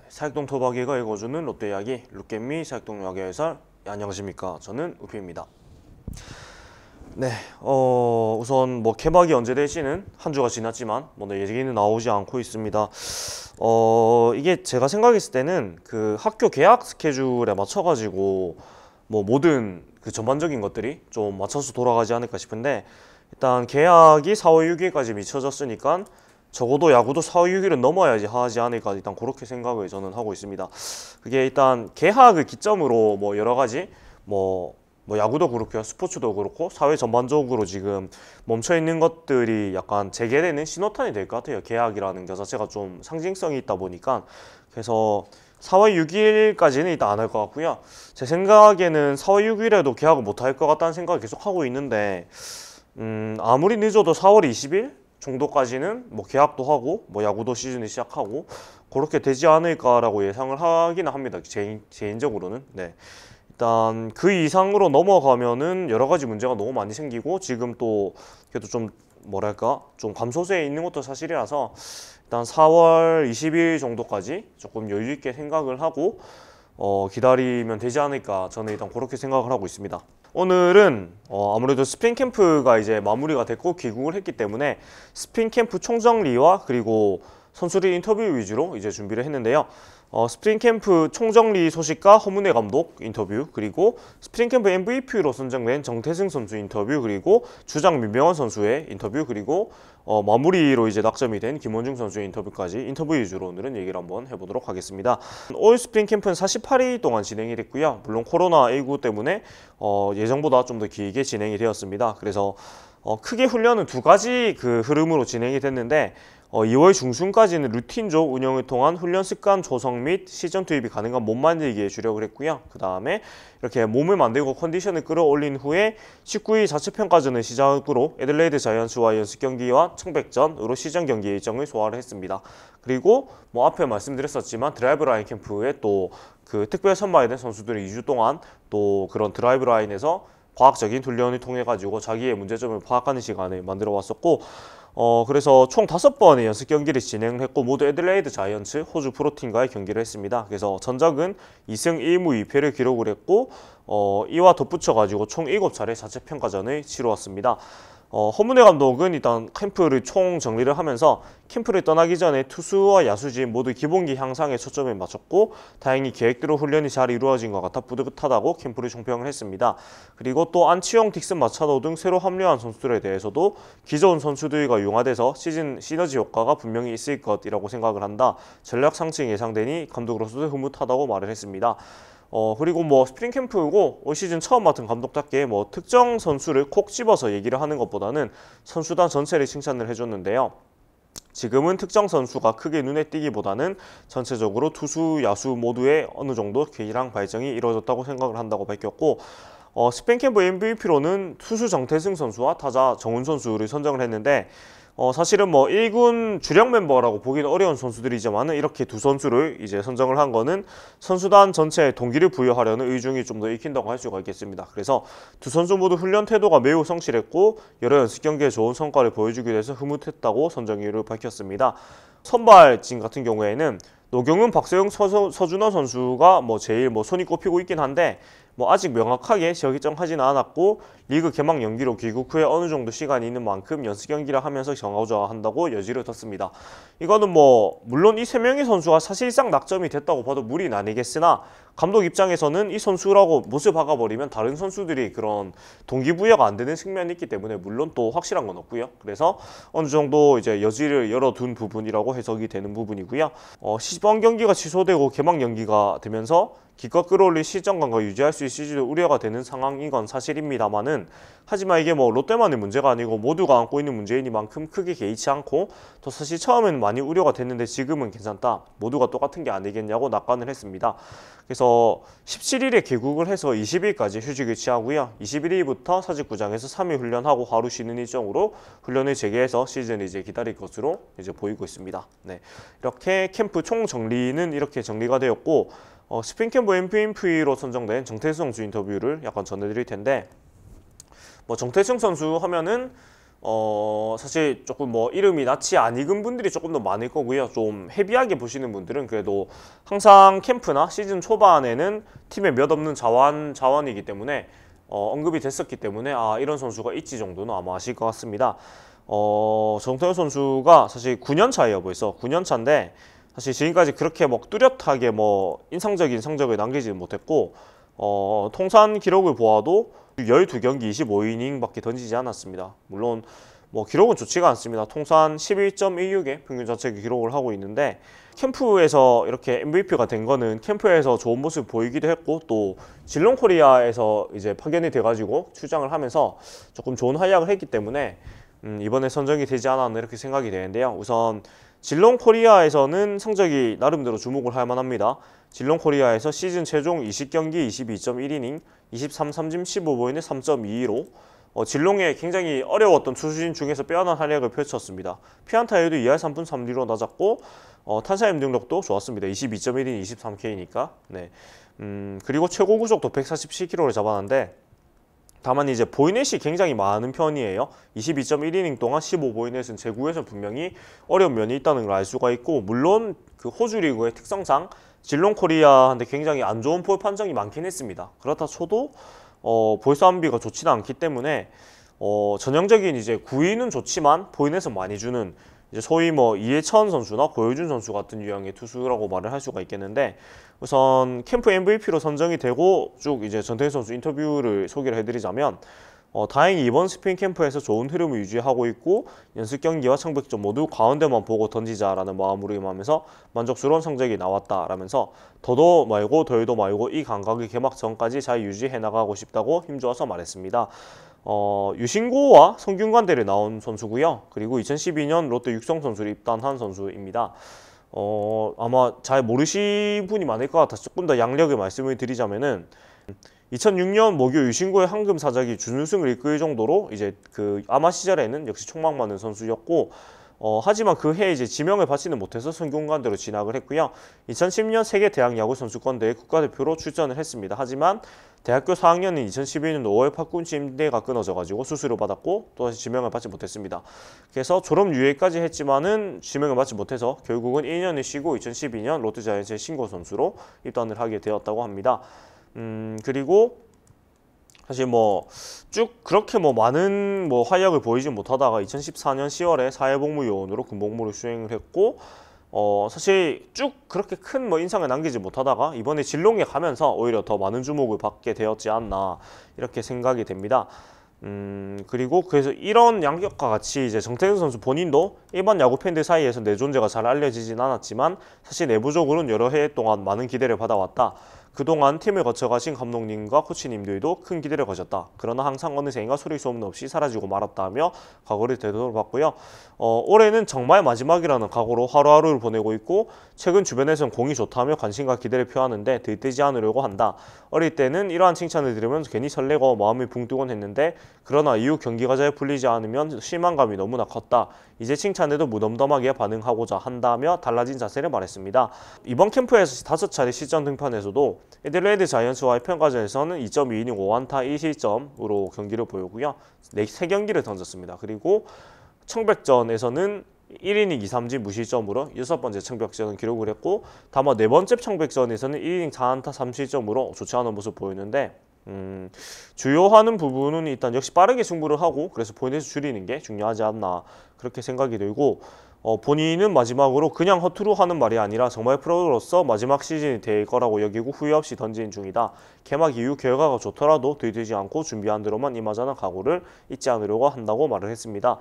사익동 토박이가 읽어주는 롯데 이야기 롯개미 사익동 이야기 해설. 안녕하십니까, 저는 우피입니다. 네, 우선 뭐 개막이 언제 될지는 한 주가 지났지만 뭐 얘기는 나오지 않고 있습니다. 이게 제가 생각했을 때는 그 학교 개학 스케줄에 맞춰가지고 뭐 모든 그 전반적인 것들이 좀 맞춰서 돌아가지 않을까 싶은데, 일단 개학이 4월 6일까지 미쳐졌으니까 적어도 야구도 4월 6일은 넘어야지 하지 않을까, 일단 그렇게 생각을 저는 하고 있습니다. 그게 일단 개학을 기점으로 뭐 여러 가지 뭐 야구도 그렇고요, 스포츠도 그렇고 사회 전반적으로 지금 멈춰 있는 것들이 약간 재개되는 신호탄이 될 것 같아요. 개학이라는 것 자체가 좀 상징성이 있다 보니까. 그래서 4월 6일까지는 일단 안 할 것 같고요. 제 생각에는 4월 6일에도 개학을 못 할 것 같다는 생각을 계속 하고 있는데, 아무리 늦어도 4월 20일 정도까지는 뭐 개학도 하고 뭐 야구도 시즌이 시작하고 그렇게 되지 않을까라고 예상을 하기는 합니다. 개인적으로는. 네. 일단 그 이상으로 넘어가면은 여러 가지 문제가 너무 많이 생기고, 지금 또 그래도 좀 뭐랄까 좀 감소세에 있는 것도 사실이라서 일단 4월 20일 정도까지 조금 여유 있게 생각을 하고 기다리면 되지 않을까, 저는 일단 그렇게 생각을 하고 있습니다. 오늘은 아무래도 스프링 캠프가 이제 마무리가 됐고 귀국을 했기 때문에 스프링 캠프 총정리와 그리고 선수들 인터뷰 위주로 이제 준비를 했는데요. 스프링 캠프 총정리 소식과 허문회 감독 인터뷰, 그리고 스프링 캠프 MVP로 선정된 정태승 선수 인터뷰, 그리고 주장 민병헌 선수의 인터뷰, 그리고 마무리로 이제 낙점이 된 김원중 선수의 인터뷰까지 인터뷰 위주로 오늘은 얘기를 한번 해보도록 하겠습니다. 올 스프링 캠프는 48일 동안 진행이 됐고요. 물론 코로나19 때문에 예정보다 좀 더 길게 진행이 되었습니다. 그래서 크게 훈련은 두 가지 그 흐름으로 진행이 됐는데, 2월 중순까지는 루틴조 운영을 통한 훈련 습관 조성 및 시전 투입이 가능한 몸 만들기에 주력을 했고요. 그 다음에 이렇게 몸을 만들고 컨디션을 끌어올린 후에 19일 자체 평가전을 시작으로 애들레이드 자이언츠와 연습 경기와 청백전으로 시전 경기 일정을 소화를 했습니다. 그리고 뭐 앞에 말씀드렸었지만 드라이브 라인 캠프에 또 그 특별 선발된 선수들이 2주 동안 또 그런 드라이브 라인에서 과학적인 훈련을 통해 가지고 자기의 문제점을 파악하는 시간을 만들어 왔었고, 그래서 총 5번의 연습 경기를 진행을 했고 모두 애들레이드 자이언츠 호주 프로팀과의 경기를 했습니다. 그래서 전적은 2승 1무 2패를 기록을 했고, 이와 덧붙여 가지고 총 7차례 자체 평가전을 치루었습니다. 허문회 감독은 일단 캠프를 총 정리를 하면서 캠프를 떠나기 전에 투수와 야수진 모두 기본기 향상에 초점을 맞췄고, 다행히 계획대로 훈련이 잘 이루어진 것 같아 뿌듯하다고 캠프를 총평을 했습니다. 그리고 또 안치홍, 딕슨 마차도 등 새로 합류한 선수들에 대해서도 기존 선수들과 융화돼서 시즌 시너지 효과가 분명히 있을 것이라고 생각을 한다, 전략 상승이 예상되니 감독으로서도 흐뭇하다고 말을 했습니다. 그리고 뭐 스프링 캠프고 올 시즌 처음 맡은 감독답게 뭐 특정 선수를 콕 집어서 얘기를 하는 것보다는 선수단 전체를 칭찬을 해줬는데요. 지금은 특정 선수가 크게 눈에 띄기보다는 전체적으로 투수, 야수 모두의 어느 정도 기량 발전이 이루어졌다고 생각을 한다고 밝혔고, 스프링 캠프 MVP로는 투수 정태승 선수와 타자 정훈 선수를 선정을 했는데, 사실은 뭐 1군 주력 멤버라고 보기는 어려운 선수들이지만은 이렇게 두 선수를 이제 선정을 한 거는 선수단 전체에 동기를 부여하려는 의중이 좀 더 익힌다고 할 수가 있겠습니다. 그래서 두 선수 모두 훈련 태도가 매우 성실했고 여러 연습 경기에 좋은 성과를 보여주기 위해서 흐뭇했다고 선정 이유를 밝혔습니다. 선발진 같은 경우에는 노경은, 박세웅, 서준호 선수가 뭐 제일 뭐 손이 꼽히고 있긴 한데, 뭐 아직 명확하게 지역일정하지는 않았고 리그 개막 연기로 귀국 후에 어느 정도 시간이 있는 만큼 연습 경기를 하면서 정하고자 한다고 여지를 뒀습니다. 이거는 뭐 물론 이 세 명의 선수가 사실상 낙점이 됐다고 봐도 무리는 아니겠으나, 감독 입장에서는 이 선수라고 못을 박아버리면 다른 선수들이 그런 동기부여가 안 되는 측면이 있기 때문에 물론 또 확실한 건 없고요. 그래서 어느 정도 이제 여지를 열어둔 부분이라고 해석이 되는 부분이고요. 시범 경기가 취소되고 개막 연기가 되면서 기껏 끌어올린 시점감과 유지할 수 있을지도 우려가 되는 상황인 건 사실입니다만은, 하지만 이게 뭐 롯데만의 문제가 아니고 모두가 안고 있는 문제이니만큼 크게 개의치 않고, 또 사실 처음에는 많이 우려가 됐는데 지금은 괜찮다, 모두가 똑같은 게 아니겠냐고 낙관을 했습니다. 그래서 17일에 귀국을 해서 20일까지 휴직을 취하고요. 21일부터 사직구장에서 3일 훈련하고 하루 쉬는 일정으로 훈련을 재개해서 시즌을 이제 기다릴 것으로 이제 보이고 있습니다. 네, 이렇게 캠프 총 정리는 이렇게 정리가 되었고, 스프링 캠프 MVP로 선정된 정태승 선수 인터뷰를 약간 전해드릴 텐데, 뭐 정태승 선수 하면은 사실 조금 뭐 이름이 낯이 안 익은 분들이 조금 더 많을 거고요. 좀 헤비하게 보시는 분들은 그래도 항상 캠프나 시즌 초반에는 팀에 몇 없는 자원이기 때문에 언급이 됐었기 때문에 아 이런 선수가 있지 정도는 아마 아실 것 같습니다. 정태현 선수가 사실 9년 차예요. 벌써 9년 차인데 사실 지금까지 그렇게 뭐 뚜렷하게 뭐 인상적인 성적을 남기지는 못했고 통산 기록을 보아도 12경기 25이닝밖에 던지지 않았습니다. 물론 뭐 기록은 좋지가 않습니다. 통산 11.16의 평균 자책 기록을 하고 있는데 캠프에서 이렇게 MVP가 된 거는 캠프에서 좋은 모습 보이기도 했고 또 질롱 코리아에서 이제 파견이 돼가지고 출장을 하면서 조금 좋은 활약을 했기 때문에 이번에 선정이 되지 않았나 이렇게 생각이 되는데요. 우선 질롱 코리아에서는 성적이 나름대로 주목을 할 만합니다. 질롱 코리아에서 시즌 최종 20경기 22.1이닝 23, 3진 15보이는 3.22로 질롱에 굉장히 어려웠던 투수진 중에서 빼어난 활약을 펼쳤습니다. 피안타율도 2할 3분 3리로 낮았고 탄사임 능력도 좋았습니다. 22.1이닝 23K니까. 네. 그리고 최고 구속도 147km를 잡았는데 다만 이제 보이넷이 굉장히 많은 편이에요. 22.1이닝 동안 15보이넷은 제구에서 분명히 어려운 면이 있다는 걸 알 수가 있고 물론 그 호주 리그의 특성상 질롱 코리아한테 굉장히 안 좋은 볼 판정이 많긴 했습니다. 그렇다 쳐도 볼 싸움비가 좋지는 않기 때문에 전형적인 이제 구위는 좋지만 보이넷은 많이 주는 이제 소위 뭐 이해천 선수나 고효준 선수 같은 유형의 투수라고 말을 할 수가 있겠는데 우선 캠프 MVP로 선정이 되고 쭉 이제 전태일 선수 인터뷰를 소개를 해드리자면 다행히 이번 스프링 캠프에서 좋은 흐름을 유지하고 있고 연습 경기와 청백전 모두 가운데만 보고 던지자라는 마음으로 임하면서 만족스러운 성적이 나왔다라면서 더도 말고 덜도 말고 이 감각을 개막 전까지 잘 유지해 나가고 싶다고 힘주어서 말했습니다. 유신고와 성균관대를 나온 선수고요. 그리고 2012년 롯데 육성 선수를 입단한 선수입니다. 아마 잘 모르신 분이 많을 것 같아서 조금 더 양력을 말씀을 드리자면은 2006년 모교 유신고의 황금 사작이 준우승을 이끌 정도로 이제 그 아마 시절에는 역시 촉망 많은 선수였고 하지만 그 해에 이제 지명을 받지는 못해서 성균관대로 진학을 했고요. 2010년 세계 대학 야구 선수권대회 국가대표로 출전을 했습니다. 하지만 대학교 4학년인 2011년 5월 팔꿈치 임대가 끊어져가지고 수술을 받았고 또다시 지명을 받지 못했습니다. 그래서 졸업 유예까지 했지만은 지명을 받지 못해서 결국은 1년을 쉬고 2012년 롯데자이언츠의 신고 선수로 입단을 하게 되었다고 합니다. 그리고 사실 뭐 쭉 그렇게 뭐 많은 뭐 활약을 보이지 못하다가 2014년 10월에 사회복무요원으로 군복무를 수행을 했고 사실 쭉 그렇게 큰 뭐 인상을 남기지 못하다가 이번에 질롱에 가면서 오히려 더 많은 주목을 받게 되었지 않나 이렇게 생각이 됩니다. 그리고 그래서 이런 양격과 같이 이제 정태근 선수 본인도 일반 야구 팬들 사이에서 내 존재가 잘 알려지진 않았지만 사실 내부적으로는 여러 해 동안 많은 기대를 받아왔다. 그동안 팀을 거쳐가신 감독님과 코치님들도 큰 기대를 거셨다. 그러나 항상 어느 새인가 소리 소문 없이 사라지고 말았다며 각오를 되돌아봤고요. 올해는 정말 마지막이라는 각오로 하루하루를 보내고 있고 최근 주변에선 공이 좋다며 관심과 기대를 표하는데 들뜨지 않으려고 한다. 어릴 때는 이러한 칭찬을 들으면 괜히 설레고 마음이 붕뜨곤 했는데 그러나 이후 경기가 잘 풀리지 않으면 실망감이 너무나 컸다. 이제 칭찬에도 무덤덤하게 반응하고자 한다며 달라진 자세를 말했습니다. 이번 캠프에서 5차례 실전 등판에서도 애들레드 자이언츠와의 평가전에서는 2.2이닝 5안타 1실점으로 경기를 보였고요. 3경기를 던졌습니다. 그리고 청백전에서는 1이닝 2, 3진 무실점으로 6번째 청백전을 기록을 했고 다만 4번째 청백전에서는 1이닝 4안타 3실점으로 좋지 않은 모습 보이는데 주요하는 부분은 일단 역시 빠르게 승부를 하고 그래서 포인트수 줄이는 게 중요하지 않나 그렇게 생각이 들고 본인은 마지막으로 그냥 허투루 하는 말이 아니라 정말 프로로서 마지막 시즌이 될 거라고 여기고 후회 없이 던지는 중이다. 개막 이후 결과가 좋더라도 들뜨지 않고 준비한 대로만 임하자는 각오를 잊지 않으려고 한다고 말을 했습니다.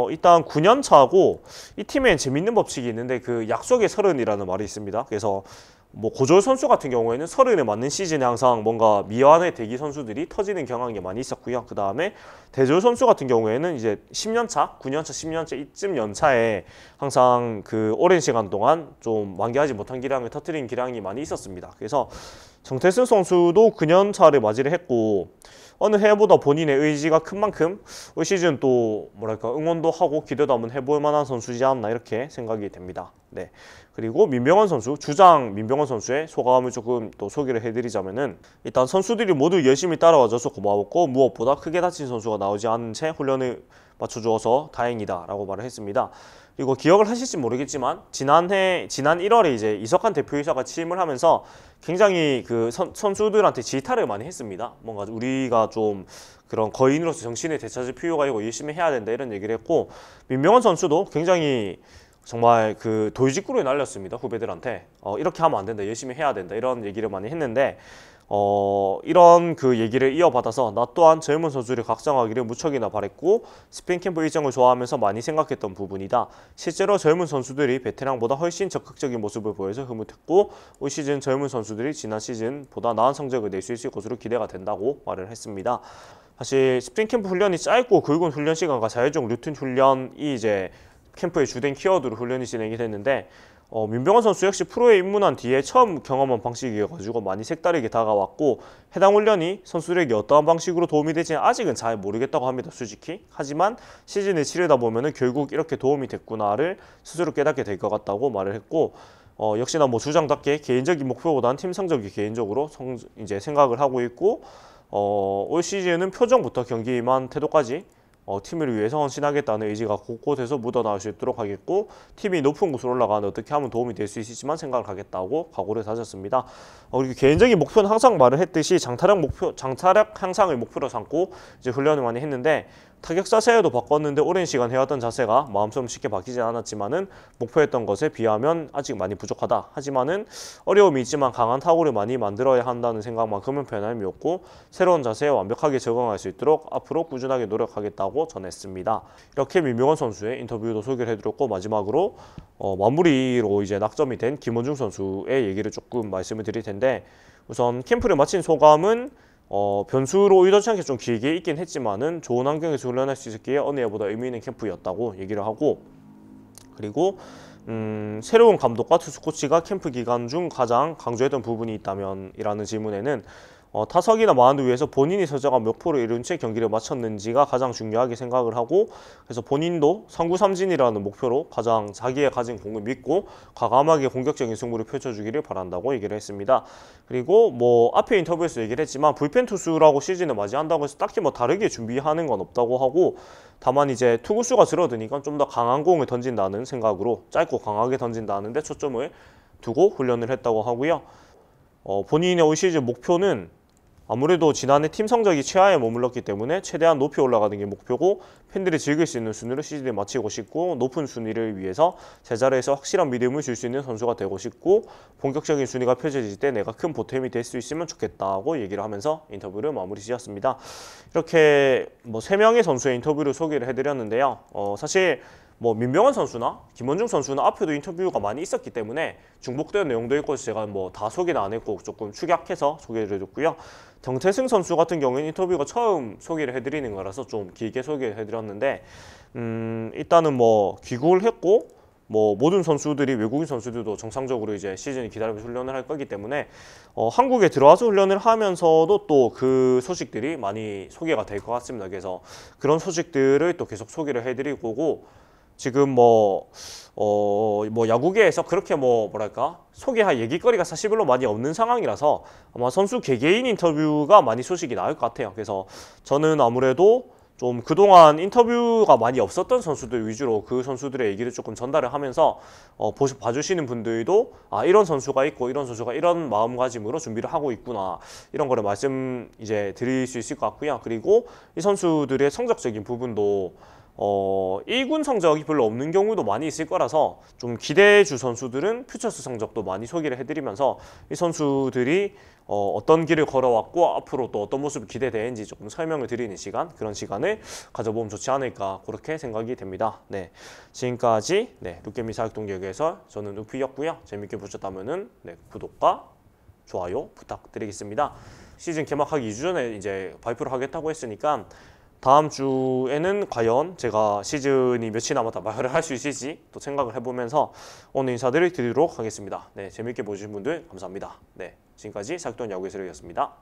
일단 9년 차고 이 팀엔 재밌는 법칙이 있는데 그 약속의 30이라는 말이 있습니다. 그래서 뭐 고졸 선수 같은 경우에는 30에 맞는 시즌에 항상 뭔가 미완의 대기 선수들이 터지는 경향이 많이 있었고요. 그 다음에 대졸 선수 같은 경우에는 이제 10년차, 9년차, 10년차 이쯤 연차에 항상 그 오랜 시간 동안 좀 만개하지 못한 기량을 터뜨린 기량이 많이 있었습니다. 그래서 정태승 선수도 9년 차를 맞이를 했고 어느 해보다 본인의 의지가 큰 만큼 올 시즌 또 뭐랄까 응원도 하고 기대도 한번 해볼 만한 선수지 않나 이렇게 생각이 됩니다. 네. 그리고 민병헌 선수, 주장 민병헌 선수의 소감을 조금 또 소개를 해드리자면은 일단 선수들이 모두 열심히 따라와줘서 고마웠고 무엇보다 크게 다친 선수가 나오지 않은 채 훈련을 맞춰주어서 다행이다 라고 말을 했습니다. 그리고 기억을 하실지 모르겠지만 지난 1월에 이제 이석환 대표이사가 취임을 하면서 굉장히 그 선수들한테 질타를 많이 했습니다. 뭔가 우리가 좀 그런 거인으로서 정신을 되찾을 필요가 있고 열심히 해야 된다 이런 얘기를 했고 민병헌 선수도 굉장히 정말 그 돌직구를 날렸습니다. 후배들한테 이렇게 하면 안 된다, 열심히 해야 된다 이런 얘기를 많이 했는데 이런 그 얘기를 이어받아서 나 또한 젊은 선수를 각성하기를 무척이나 바랬고 스프링 캠프 일정을 좋아하면서 많이 생각했던 부분이다. 실제로 젊은 선수들이 베테랑보다 훨씬 적극적인 모습을 보여서 흐뭇했고 올 시즌 젊은 선수들이 지난 시즌보다 나은 성적을 낼 수 있을 것으로 기대가 된다고 말을 했습니다. 사실 스프링 캠프 훈련이 짧고 굵은 훈련 시간과 자율적 루틴 훈련이 이제 캠프의 주된 키워드로 훈련이 진행이 됐는데 민병헌 선수 역시 프로에 입문한 뒤에 처음 경험한 방식이어가지고 많이 색다르게 다가왔고 해당 훈련이 선수들에게 어떠한 방식으로 도움이 될지는 아직은 잘 모르겠다고 합니다. 솔직히. 하지만 시즌을 치르다 보면은 결국 이렇게 도움이 됐구나를 스스로 깨닫게 될 것 같다고 말을 했고 역시나 뭐 주장답게 개인적인 목표보다는 팀 성적이 개인적으로 이제 생각을 하고 있고 올 시즌은 표정부터 경기에 임한 태도까지 팀을 위해서 헌신하겠다는 의지가 곳곳에서 묻어나올 수 있도록 하겠고 팀이 높은 곳으로 올라가는 어떻게 하면 도움이 될 수 있을지만 생각을 하겠다고 각오를 다졌습니다. 그리고 개인적인 목표는 항상 말을 했듯이 장타력 향상을 목표로 삼고 이제 훈련을 많이 했는데 타격 자세도 바꿨는데 오랜 시간 해왔던 자세가 마음처럼 쉽게 바뀌진 않았지만은 목표했던 것에 비하면 아직 많이 부족하다. 하지만은 어려움이 있지만 강한 타구를 많이 만들어야 한다는 생각만큼은 변함이 없고 새로운 자세에 완벽하게 적응할 수 있도록 앞으로 꾸준하게 노력하겠다고 전했습니다. 이렇게 민병헌 선수의 인터뷰도 소개를 해드렸고 마지막으로 마무리로 이제 낙점이 된 김원중 선수의 얘기를 조금 말씀을 드릴 텐데 우선 캠프를 마친 소감은 변수로 의도치 않게 좀 길게 있긴 했지만은 좋은 환경에서 훈련할 수 있었기에 어느 해보다 의미 있는 캠프였다고 얘기를 하고 그리고 새로운 감독과 투수 코치가 캠프 기간 중 가장 강조했던 부분이 있다면 이라는 질문에는 타석이나 마운드 위에서 본인이 설정한 목표를 이룬 채 경기를 마쳤는지가 가장 중요하게 생각을 하고 그래서 본인도 삼구삼진이라는 목표로 가장 자기의 가진 공을 믿고 과감하게 공격적인 승부를 펼쳐주기를 바란다고 얘기를 했습니다. 그리고 뭐 앞에 인터뷰에서 얘기를 했지만 불펜 투수라고 시즌을 맞이한다고 해서 딱히 뭐 다르게 준비하는 건 없다고 하고 다만 이제 투구수가 줄어드니까 좀 더 강한 공을 던진다는 생각으로 짧고 강하게 던진다는 데 초점을 두고 훈련을 했다고 하고요. 본인의 올 시즌 목표는 아무래도 지난해 팀 성적이 최하에 머물렀기 때문에 최대한 높이 올라가는 게 목표고 팬들이 즐길 수 있는 순위로 시즌을 마치고 싶고 높은 순위를 위해서 제자리에서 확실한 믿음을 줄 수 있는 선수가 되고 싶고 본격적인 순위가 펼쳐질 때 내가 큰 보탬이 될 수 있으면 좋겠다고 얘기를 하면서 인터뷰를 마무리 지었습니다. 이렇게 뭐 3명의 선수의 인터뷰를 소개를 해드렸는데요. 사실 뭐 민병헌 선수나 김원중 선수는 앞에도 인터뷰가 많이 있었기 때문에 중복된 내용도 있고 제가 뭐 다 소개는 안 했고 조금 축약해서 소개를 해줬고요. 정태승 선수 같은 경우에는 인터뷰가 처음 소개를 해드리는 거라서 좀 길게 소개를 해드렸는데 일단은 뭐 귀국을 했고 뭐 모든 선수들이 외국인 선수들도 정상적으로 이제 시즌을 기다리면서 훈련을 할 거기 때문에 한국에 들어와서 훈련을 하면서도 또 그 소식들이 많이 소개가 될 것 같습니다. 그래서 그런 소식들을 또 계속 소개를 해드릴 거고 지금 뭐 야구계에서 그렇게 뭐랄까 소개할 얘기거리가 사실 별로 많이 없는 상황이라서 아마 선수 개개인 인터뷰가 많이 소식이 나올 것 같아요. 그래서 저는 아무래도 좀 그동안 인터뷰가 많이 없었던 선수들 위주로 그 선수들의 얘기를 조금 전달을 하면서 봐주시는 분들도 이런 선수가 있고 이런 선수가 이런 마음가짐으로 준비를 하고 있구나 이런 거를 말씀 이제 드릴 수 있을 것 같고요. 그리고 이 선수들의 성적적인 부분도 1군 성적이 별로 없는 경우도 많이 있을 거라서 좀 기대주 선수들은 퓨처스 성적도 많이 소개를 해드리면서 이 선수들이 어떤 길을 걸어왔고 앞으로 또 어떤 모습이 기대되는지 조금 설명을 드리는 시간 그런 시간을 가져보면 좋지 않을까 그렇게 생각이 됩니다. 네, 지금까지 룻개미 사육동역에서 저는 우피였고요. 재밌게 보셨다면은 구독과 좋아요 부탁드리겠습니다. 시즌 개막하기 2주 전에 이제 발표를 하겠다고 했으니까 다음 주에는 과연 제가 시즌이 며칠 남았다 말을 할 수 있을지 또 생각을 해보면서 오늘 인사드리도록 하겠습니다. 네, 재밌게 보신 분들 감사합니다. 네, 지금까지 사육동 야구해설이었습니다.